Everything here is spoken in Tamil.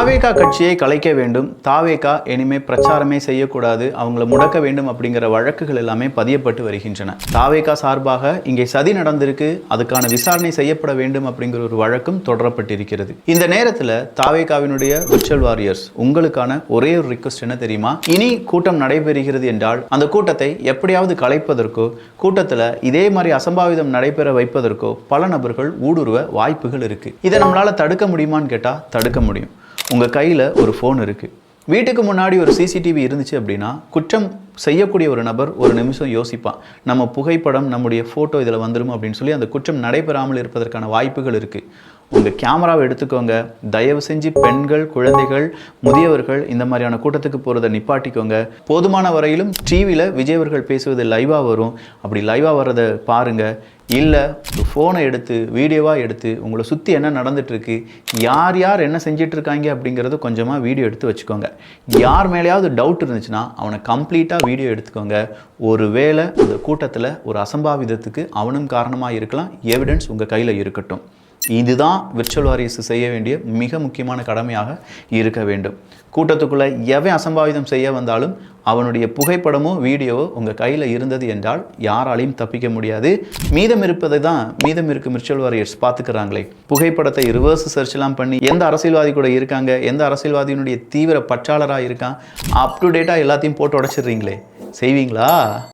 தாவேகா கட்சியை கலைக்க வேண்டும், தாவேகா இனிமே பிரச்சாரமே செய்யக்கூடாது, அவங்கள முடக்க வேண்டும் அப்படிங்கிற வழக்குகள் எல்லாமே பதியப்பட்டு வருகின்றன. தாவேகா சார்பாக இங்கே சதி நடந்திருக்கு, அதுக்கான விசாரணை செய்யப்பட வேண்டும் அப்படிங்கிற ஒரு வழக்கும் தொடரப்பட்டிருக்கிறது. இந்த நேரத்தில் தாவேகாவினுடைய விர்ச்சுவல் வாரியர்ஸ் உங்களுக்கான ஒரே ஒரு ரிக்வெஸ்ட் என்ன தெரியுமா? இனி கூட்டம் நடைபெறுகிறது என்றால் அந்த கூட்டத்தை எப்படியாவது கலைப்பதற்கோ, கூட்டத்தில் இதே மாதிரி அசம்பாவிதம் நடைபெற வைப்பதற்கோ பல நபர்கள் ஊடுருவ வாய்ப்புகள் இருக்கு. இதை நம்மளால தடுக்க முடியுமான்னு கேட்டா தடுக்க முடியும். உங்கள் கையில் ஒரு ஃபோன் இருக்குது, வீட்டுக்கு முன்னாடி ஒரு சிசிடிவி இருந்துச்சு அப்படின்னா குற்றம் செய்யக்கூடிய ஒரு நபர் ஒரு நிமிஷம் யோசிப்பான், நம்ம புகைப்படம் நம்முடைய ஃபோட்டோ இதில் வந்துடும் அப்படின்னு சொல்லி அந்த குற்றம் நடைபெறாமல் இருப்பதற்கான வாய்ப்புகள் இருக்குது. உங்கள் கேமராவை எடுத்துக்கோங்க. தயவு செஞ்சு பெண்கள், குழந்தைகள், முதியவர்கள் இந்த மாதிரியான கூட்டத்துக்கு போகிறத நிப்பாட்டிக்கோங்க. போதுமான வரையிலும் டிவியில் விஜய் அவர்கள் பேசுவது லைவாக வரும், அப்படி லைவாக வர்றதை பாருங்கள். இல்லை ஒரு ஃபோனை எடுத்து வீடியோவாக எடுத்து உங்களை சுற்றி என்ன நடந்துகிட்ருக்கு, யார் யார் என்ன செஞ்சிட்ருக்காங்க அப்படிங்கிறது கொஞ்சமாக வீடியோ எடுத்து வச்சுக்கோங்க. யார் மேலேயாவது டவுட் இருந்துச்சுன்னா அவனை கம்ப்ளீட்டாக வீடியோ எடுத்துக்கோங்க. ஒரு வேளை அந்த கூட்டத்தில் ஒரு அசம்பாவிதத்துக்கு அவனும் காரணமாக இருக்கலாம், எவிடன்ஸ் உங்கள் கையில் இருக்கட்டும். இதுதான் விர்ச்சுவல் வாரியர்ஸ் செய்ய வேண்டிய மிக முக்கியமான கடமையாக இருக்க வேண்டும். கூட்டத்துக்குள்ளே எவன் அசம்பாவிதம் செய்ய வந்தாலும் அவனுடைய புகைப்படமோ வீடியோவோ உங்கள் கையில் இருந்தது என்றால் யாராலையும் தப்பிக்க முடியாது. மீதம் இருக்கும் விர்ச்சுவல் வாரியர்ஸ் பார்த்துக்கிறாங்களே. புகைப்படத்தை ரிவர்ஸ் சர்ச்லாம் பண்ணி எந்த அரசியல்வாதி கூட இருக்காங்க, எந்த அரசியல்வாதியினுடைய தீவிர பற்றாளராக இருக்கான், அப் டு டேட்டாக எல்லாத்தையும் போட்டு உடச்சிடுறீங்களே, செய்வீங்களா?